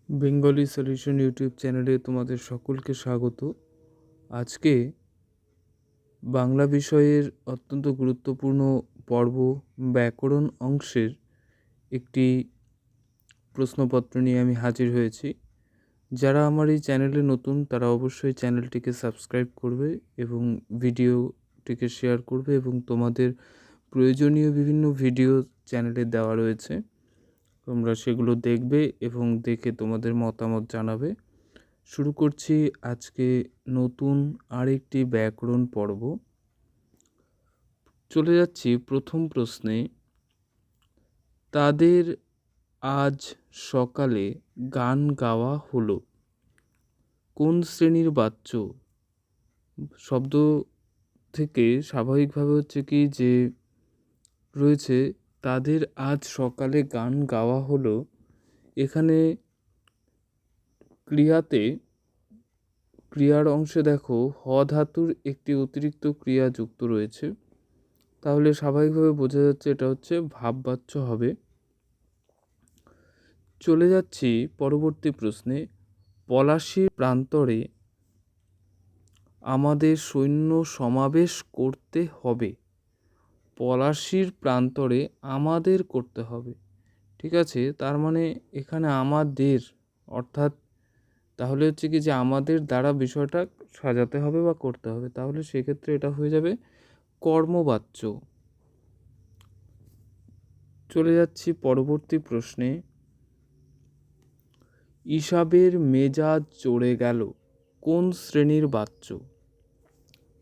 Bengali solution YouTube চ্যানেলে তোমাদের সকলকে স্বাগত। আজকে বাংলা বিষয়ের অত্যন্ত গুরুত্বপূর্ণ পর্ব ব্যাকরণ অংশের একটি প্রশ্নপত্র নিয়ে আমি হাজির হয়েছি। যারা আমার এই চ্যানেলে নতুন তারা অবশ্যই চ্যানেলটিকে সাবস্ক্রাইব করবে এবং ভিডিওটিকে শেয়ার করবে এবং তোমাদের প্রয়োজনীয় বিভিন্ন ভিডিও চ্যানেলে দেওয়া রয়েছে, তোমরা সেগুলো দেখবে এবং দেখে তোমাদের মতামত জানাবে। শুরু করছি আজকে নতুন আরেকটি ব্যাকরণ পর্ব। চলে যাচ্ছি প্রথম প্রশ্নে। তাদের আজ সকালে গান গাওয়া হলো। কোন শ্রেণীর বাচ্চ? শব্দ থেকে স্বাভাবিকভাবে হচ্ছে কি যে রয়েছে তাদের আজ সকালে গান গাওয়া হলো। এখানে ক্রিয়ার অংশে দেখো হ ধাতুর একটি অতিরিক্ত ক্রিয়া যুক্ত রয়েছে, তাহলে স্বাভাবিকভাবে বোঝা যাচ্ছে এটা হচ্ছে ভাববাচ্য হবে। চলে যাচ্ছি পরবর্তী প্রশ্নে। পলাশীর প্রান্তরে আমাদের সৈন্য সমাবেশ করতে হবে। পলাশীর প্রান্তরে আমাদের করতে হবে, ঠিক আছে। তার মানে এখানে আমাদের অর্থাৎ তাহলে হচ্ছে কি যে আমাদের দ্বারা বিষয়টা সাজাতে হবে বা করতে হবে, তাহলে সেক্ষেত্রে এটা হয়ে যাবে কর্মবাচ্য। চলে যাচ্ছি পরবর্তী প্রশ্নে। ইসাবের মেজাজ চড়ে গেল। কোন শ্রেণীর বাচ্য?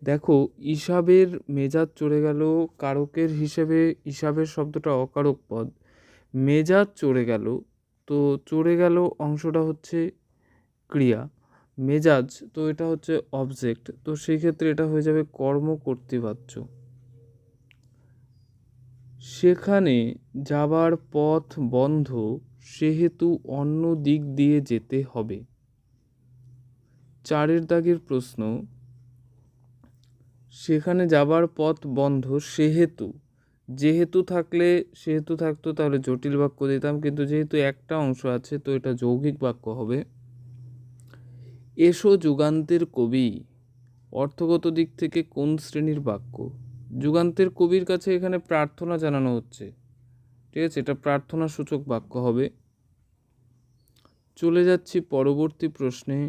দেখো, ইসাবের মেজাজ চড়ে গেল কারকের হিসেবে ইসাবের শব্দটা অকারক পদ। মেজাজ চড়ে গেল, তো চড়ে গেল অংশটা হচ্ছে ক্রিয়া, মেজাজ তো এটা হচ্ছে অবজেক্ট, তো সেই ক্ষেত্রে এটা হয়ে যাবে কর্মকর্তৃবাচ্য। সেখানে যাবার পথ বন্ধ, সেহেতু অন্য দিক দিয়ে যেতে হবে। 4 দাগের প্রশ্ন। সেখানে যাবার পথ বন্ধ সেহেতু, যেহেতু থাকতো তাহলে জটিল বাক্য দিতাম, কিন্তু যেহেতু একটা অংশ আছে তো এটা যৌগিক বাক্য হবে। এসো যুগান্তের কবি অর্থগত দিক থেকে কোন শ্রেণীর বাক্য? যুগান্তের কবির কাছে এখানে প্রার্থনা জানানো হচ্ছে, ঠিক আছে, এটা প্রার্থনা সূচক বাক্য হবে। চলে যাচ্ছি পরবর্তী প্রশ্নে।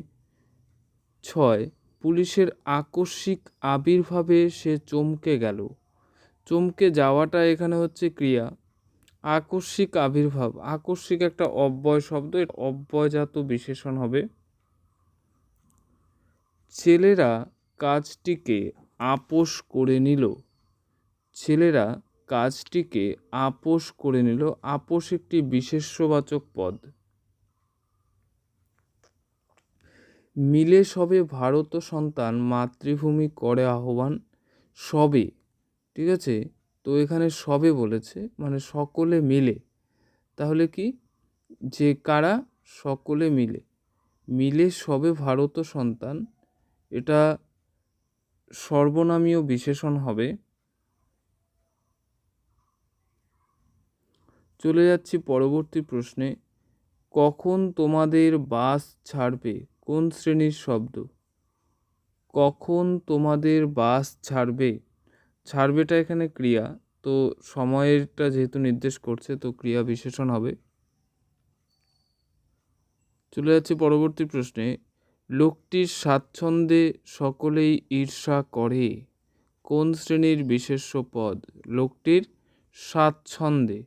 6 পুলিশের আকস্মিক আবির্ভাবে সে চমকে গেল। চমকে যাওয়াটা এখানে হচ্ছে ক্রিয়া, আকস্মিক আবির্ভাব, আকস্মিক একটা অব্যয় শব্দ, এটা অব্যয়জাত বিশেষণ হবে। ছেলেরা কাজটিকে আপোষ করে নিল। ছেলেরা কাজটিকে আপোষ করে নিল, আপোষ একটি বিশেষ্যবাচক পদ। মিলে সবে ভারত সন্তান মাতৃভূমি করে আহ্বান। সবে, ঠিক আছে, তো এখানে সবে বলেছে মানে সকলে মিলে, তাহলে কি যে কারা? সকলে মিলে, মিলে সবে ভারত সন্তান, এটা সর্বনামীয় বিশেষণ হবে। চলে যাচ্ছি পরবর্তী প্রশ্নে। কখন তোমাদের বাস ছাড়বে? কোন শ্রেণীর শব্দ? কখন তোমাদের বাস ছাড়বে, ছাড়বেটা এখানে ক্রিয়া, তো সময়েরটা যেহেতু নির্দেশ করছে তো ক্রিয়া বিশেষণ হবে। চলে যাচ্ছে পরবর্তী প্রশ্নে। লোকটির স্বাচ্ছন্দ্যে সকলেই ঈর্ষা করে। কোন শ্রেণীর বিশেষ্য পদ? লোকটির স্বাচ্ছন্দ্যে,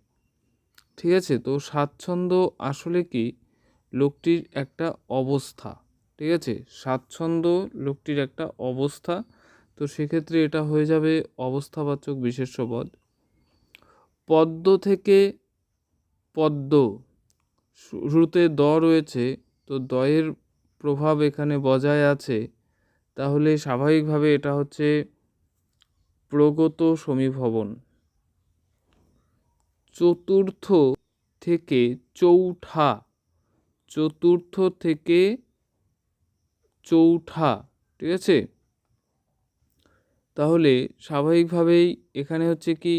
ঠিক আছে, তো স্বাচ্ছন্দ্য আসলে কি লোকটির একটা অবস্থা, ঠিক আছে, স্বাচ্ছন্দ্য লোকটির একটা অবস্থা, তো সেক্ষেত্রে এটা হয়ে যাবে অবস্থাবাচক বিশেষ্য পদ। পদ্ম থেকে পদ্ম, শুরুতে দ রয়েছে, তো দয়ের প্রভাব এখানে বজায় আছে, তাহলে স্বাভাবিকভাবে এটা হচ্ছে প্রগত সমীভবন। চতুর্থ থেকে চৌঠা, চতুর্থ থেকে চৌঠা, ঠিক আছে, তাহলে স্বাভাবিকভাবেই এখানে হচ্ছে কি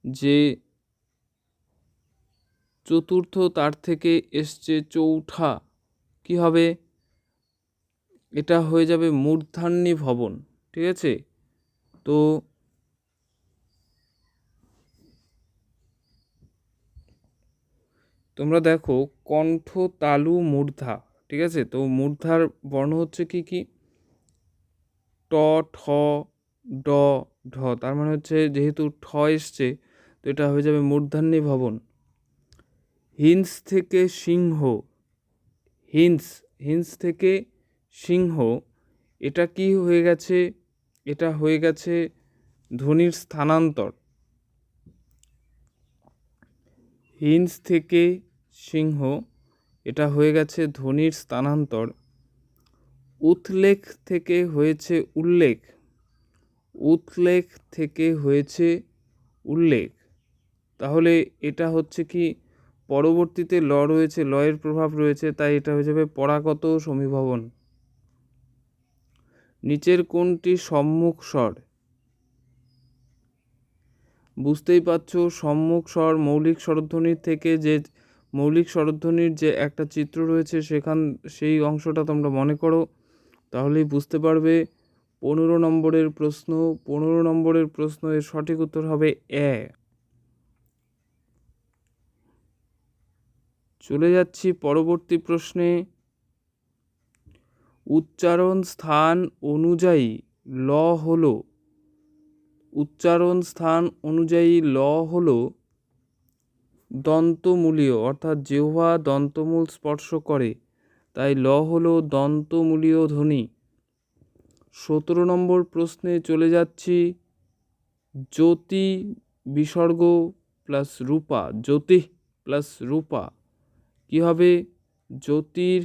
যে চতুর্থ তার থেকে এসছে চৌঠা, কি হবে? এটা হয়ে যাবে মূর্ধান্যী ভবন। ঠিক আছে, তো তোমরা দেখো কণ্ঠ, তালু, মূর্ধা। ঠিক আছে, তো মূর্ধার বর্ণ হচ্ছে কি কি? ট, ঠ, ড, ঢ। তার মানে হচ্ছে যেহেতু ঠ এসছে, তো এটা হয়ে যাবে মূর্ধান্যী ভবন। হিংস থেকে সিংহ, হিংস থেকে সিংহ, এটা কি হয়ে গেছে? এটা হয়ে গেছে ধ্বনির স্থানান্তর। হিংস থেকে সিংহ, এটা হয়ে গেছে ধ্বনির স্থানান্তর। উৎলেখ থেকে হয়েছে উল্লেখ, উৎলেখ থেকে হয়েছে উল্লেখ। তাহলে এটা হচ্ছে কি? পরবর্তীতে ল রয়েছে, লয়ের প্রভাব রয়েছে, তাই এটা হয়ে যাবে পরাগত সমীভবন। নিচের কোনটি সম্মুখ স্বর? বুঝতেই পারছো, সম্মুখ স্বর মৌলিক স্বরধ্বনির থেকে যে মৌলিক স্বরধ্বনির যে একটা চিত্র রয়েছে সেই অংশটা তোমরা মনে করো, তাহলেই বুঝতে পারবে। 15 নম্বরের প্রশ্ন, 15 নম্বরের প্রশ্ন, এর সঠিক উত্তর হবে এ। চলে যাচ্ছি পরবর্তী প্রশ্নে। উচ্চারণ স্থান অনুযায়ী ল হলো, উচ্চারণ স্থান অনুযায়ী ল হলো দন্তমূলীয়, অর্থাৎ জিহ্বা দন্তমূল স্পর্শ করে, তাই ল হলো দন্তমূলীয় ধ্বনি। 17 নম্বর প্রশ্নে চলে যাচ্ছি। জ্যোতি বিসর্গ প্লাস রূপা, জ্যোতি প্লাস রূপা কি হবে? জ্যোতির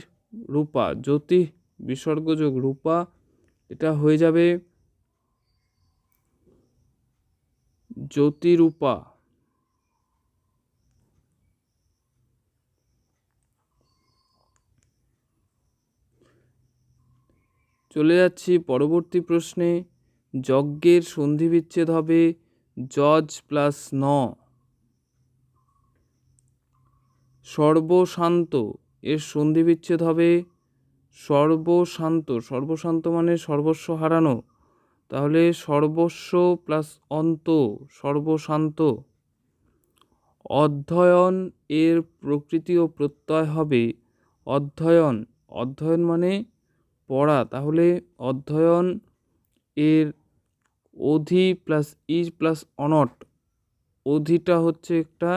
রূপা, জ্যোতি বিসর্গ যোগ রূপা, এটা হয়ে যাবে জ্যোতিরূপা। চলে যাচ্ছি পরবর্তী প্রশ্নে। যজ্ঞের সন্ধি বিচ্ছেদ হবে যজ প্লাস ন। সর্বশান্ত, এর সন্ধি বিচ্ছেদ হবে সর্বশান্ত। সর্বশান্ত মানে সর্বস্ব হারানো, তাহলে সর্বস্ব প্লাস অন্ত, সর্বশান্ত। অধ্যয়ন, এর প্রকৃতি ও প্রত্যয় হবে অধ্যয়ন। অধ্যয়ন মানে পড়া, তাহলে অধ্যয়ন এর অধি প্লাস ই প্লাস অনট। অধিটা হচ্ছে একটা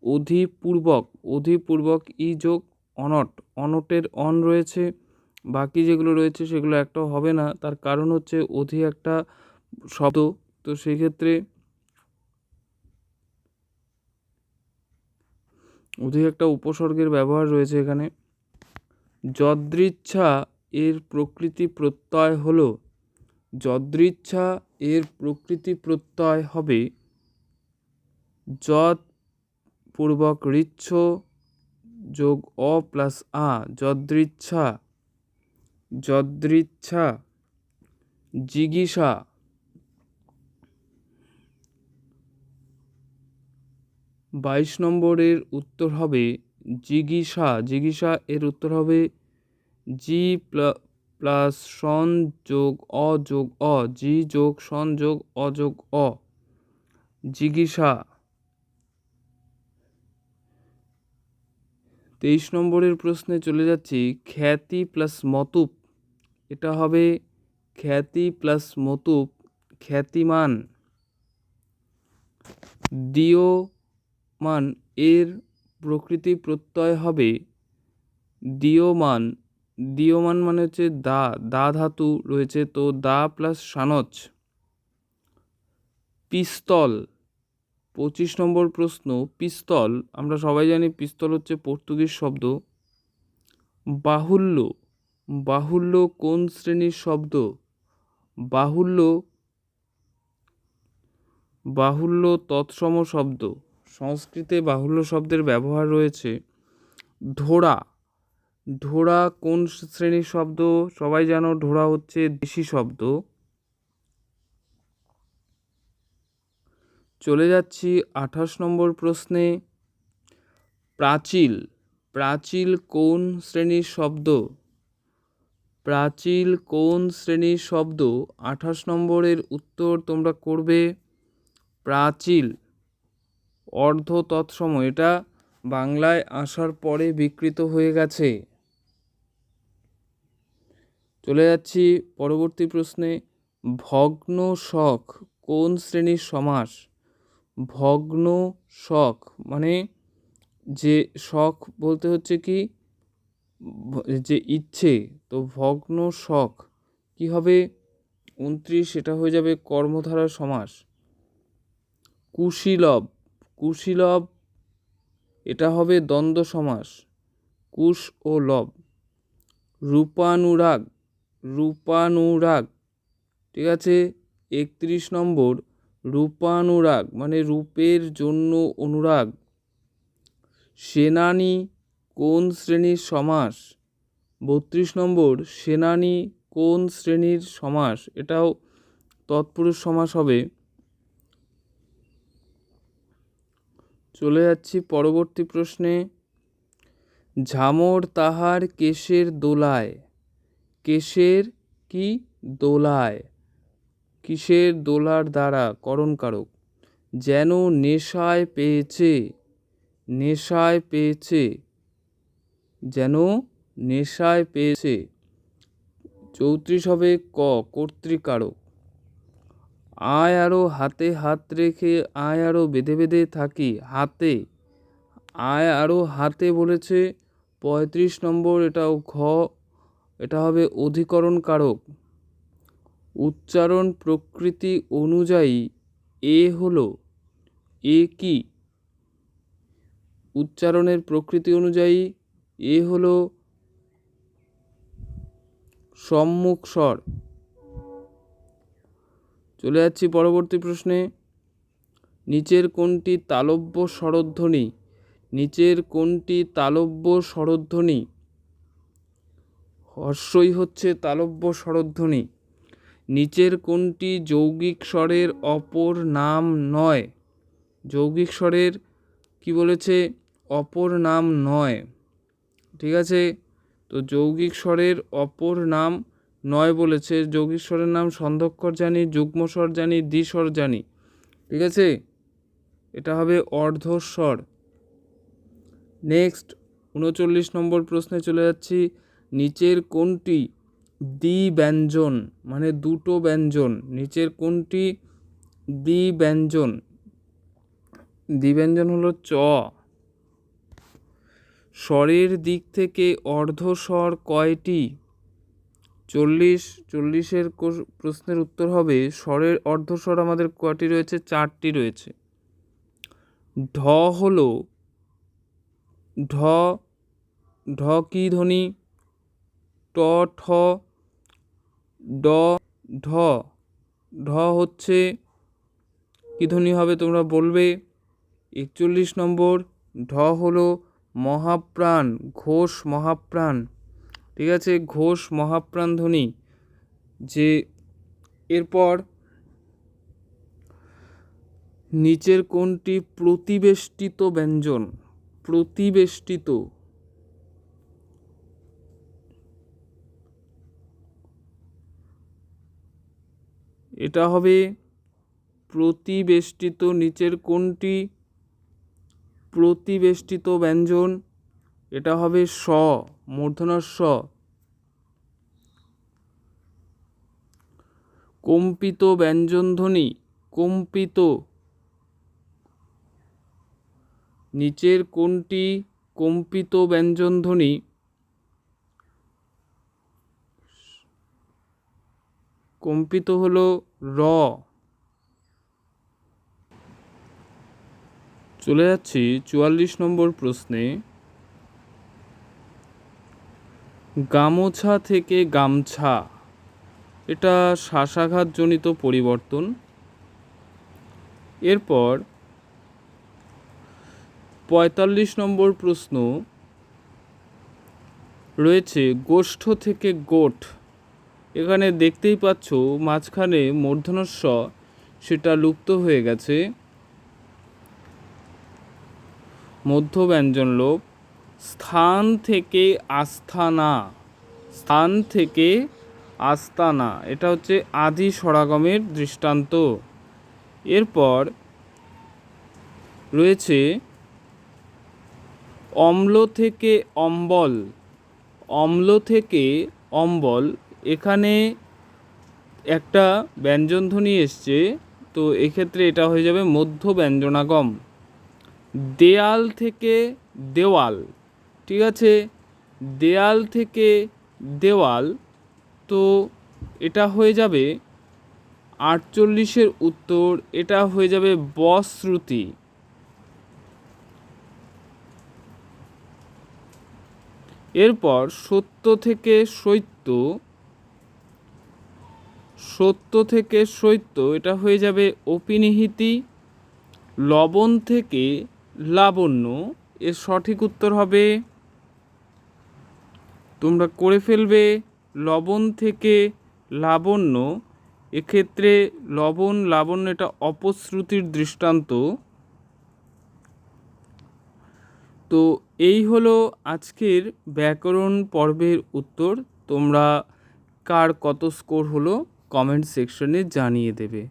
অধিপূর্বক, অধিপূর্বক ই যোগ অনট, অনটের অন রয়েছে, বাকি যেগুলো রয়েছে সেগুলো একটাও হবে না। তার কারণ হচ্ছে অধি একটা শব্দ, তো সেক্ষেত্রে অধি একটা উপসর্গের ব্যবহার রয়েছে এখানে। যদৃচ্ছা, এর প্রকৃতি প্রত্যয় হলো, যদৃচ্ছা এর প্রকৃতি প্রত্যয় হবে যদ পূর্বক ঋচ্ছ যোগ অ প্লাস আ, যদৃচ্ছা। যদৃচ্ছা। জিগীষা, 22 নম্বরের উত্তর হবে জিগীষা। জিগীষা এর উত্তর হবে জি প্লাস সন যোগ অ যোগ অ, জি যোগ সন যোগ অ যোগ অ, জিগীষা। 23 নম্বরের প্রশ্নে চলে যাচ্ছি। খ্যাতি প্লাস মতুপ, এটা হবে খ্যাতি প্লাস মতুপ, খ্যাতিমান। দীয়মান, এর প্রকৃতি প্রত্যয় হবে দীয়মান। দীয়মান মানে হচ্ছে দা, দা ধাতু রয়েছে, তো দা প্লাস সানচ। পিস্তল, 25 নম্বর প্রশ্ন। পিস্তল, আমরা সবাই জানি পিস্তল হচ্ছে পর্তুগিজ শব্দ। বাহুল্য, বাহুল্য কোন শ্রেণীর শব্দ? বাহুল্য, বাহুল্য তৎসম শব্দ। সংস্কৃতে বাহুল্য শব্দের ব্যবহার রয়েছে। ঢোড়া, ঢোড়া কোন শ্রেণীর শব্দ? সবাই জানো ঢোড়া হচ্ছে দেশি শব্দ। চলে যাচ্ছি 28 নম্বর প্রশ্নে। প্রাচীল, প্রাচীল কোন শ্রেণীর শব্দ? প্রাচীল কোন শ্রেণীর শব্দ? 28 নম্বরের উত্তর তোমরা করবে প্রাচীল। অর্ধ তৎসম, এটা বাংলায় আসার পরে বিকৃত হয়ে গেছে। চলে যাচ্ছি পরবর্তী প্রশ্নে। ভগ্ন শখ কোন শ্রেণীর সমাস? ভগ্ন শখ মানে যে শখ বলতে হচ্ছে কি যে ইচ্ছে, তো ভগ্ন শখ কি হবে? 29, সেটা হয়ে যাবে কর্মধারা সমাস। কুশীলব, কুশীলব এটা হবে দ্বন্দ্ব সমাস, কুশ ও লব। রূপানুরাগ, রূপানুরাগ, ঠিক আছে। 31 নম্বর রূপানুরাগ মানে রূপের জন্য অনুরাগ। সেনানী কোন শ্রেণীর সমাস? 32 নম্বর সেনানী কোন শ্রেণীর সমাস? এটাও তৎপুরুষ সমাস হবে। চলে যাচ্ছি পরবর্তী প্রশ্নে। ঝামর তাহার কেশের দোলায়, কেশের কি দোলায়, কিসের দোলার দ্বারা করণকারক। যেন নেশায় পেয়েছে, নেশায় পেয়েছে, যেন নেশায় পেয়েছে। 34 হবে ক কর্তৃকারক। আয় আরো হাতে হাত রেখে আয় আরো বেঁধে বেঁধে থাকি, হাতে, আয় আরো হাতে বলেছে। 35 নম্বর এটাও ঘ, এটা হবে অধিকরণ কারক। উচ্চারণ প্রকৃতি অনুযায়ী এ হলো, এ কি? উচ্চারণের প্রকৃতি অনুযায়ী এ হলো সম্মুখ স্বর। চলে যাচ্ছি পরবর্তী প্রশ্নে। নিচের কোনটি তালব্য স্বরধ্বনি? নিচের কোনটি তালব্য স্বরধ্বনি? হর্ষই হচ্ছে তালব্য স্বরধ্বনি। নিচের কোনটি যৌগিক স্বরের অপর নাম নয়? যৌগিক স্বরের কি বলেছে? অপর নাম নয়, ঠিক আছে। তো যৌগিক স্বরের অপর নাম নয় বলেছে। যৌগিক স্বরের নাম সন্ধ্যক্ষর জানি, যুগ্ম স্বর জানি, দ্বিস্বর জানি, ঠিক আছে। এটা হবে অর্ধস্বর। নেক্সট 39 নম্বর প্রশ্নে চলে যাচ্ছি। নিচের কোনটি দ্বিব্যঞ্জন মানে দুটো ব্যঞ্জন? নিচের কোনটি দ্বিব্যঞ্জন? দ্বিব্যঞ্জন হলো চ। স্বরের দিক থেকে অর্ধস্বর কয়টি? 40 প্রশ্নের উত্তর হবে স্বরের অর্ধস্বর আমাদের কয়টি রয়েছে? 4টি রয়েছে। ঢ হলো, ঢ, ঢ কি ধ্বনি? ট, ঠ, ড, ঢ। ঢ হচ্ছে কি ধ্বনি হবে তোমরা বলবে। 41 নম্বর ঢ হলো মহাপ্রাণ, ঘোষ মহাপ্রাণ, ঠিক আছে, ঘোষ মহাপ্রাণ ধ্বনি। যে এরপর নিচের কোনটি প্রতিবেষ্টিত ব্যঞ্জন? প্রতিবেষ্টিত, এটা হবে প্রতিবেষ্টিত। নিচের কোনটি প্রতিবেষ্টিত ব্যঞ্জন? এটা হবে স, মূর্ধন্য স। কম্পিত ব্যঞ্জন ধ্বনি, কম্পিত। নিচের কোনটি কম্পিত ব্যঞ্জন ধ্বনি? কম্পিত হলো র। চলে যাচ্ছি 44 নম্বর প্রশ্নে। গামোছা থেকে গামছা, এটা শ্বাসাঘাতজনিত পরিবর্তন। এরপর 45 নম্বর প্রশ্ন রয়েছে গোষ্ঠ থেকে গোঠ। এখানে দেখতেই পাচ্ছ মাঝখানে মূর্ধন্য স, সেটা লুপ্ত হয়ে গেছে, মধ্য ব্যঞ্জন লোপ। স্থান থেকে আস্থানা, স্থান থেকে আস্তানা, এটা হচ্ছে আদি স্বরাগমের দৃষ্টান্ত। এরপর রয়েছে অম্ল থেকে অম্বল, অম্ল থেকে অম্বল, এখানে একটা ব্যঞ্জনধ্বনি এসছে, তো এক্ষেত্রে এটা হয়ে যাবে মধ্য ব্যঞ্জনাগম। দেয়াল থেকে দেওয়াল, ঠিক আছে, দেয়াল থেকে দেওয়াল, তো এটা হয়ে যাবে 48-এর উত্তর, এটা হয়ে যাবে বশ্রুতি। এরপর সত্য থেকে সৈত্য, সত্য থেকে সৈত্য, এটা হয়ে যাবে অপিনিহিতি। লবণ থেকে লাবণ্য, এর সঠিক উত্তর হবে, তোমরা করে ফেলবে, লবণ থেকে লাবণ্য, এক্ষেত্রে লবণ লাবণ্য এটা অপশ্রুতির দৃষ্টান্ত। তো এই হলো আজকের ব্যাকরণ পর্বের উত্তর। তোমরা কার কত স্কোর হলো কমেন্ট সেকশনে জানিয়ে দেবে।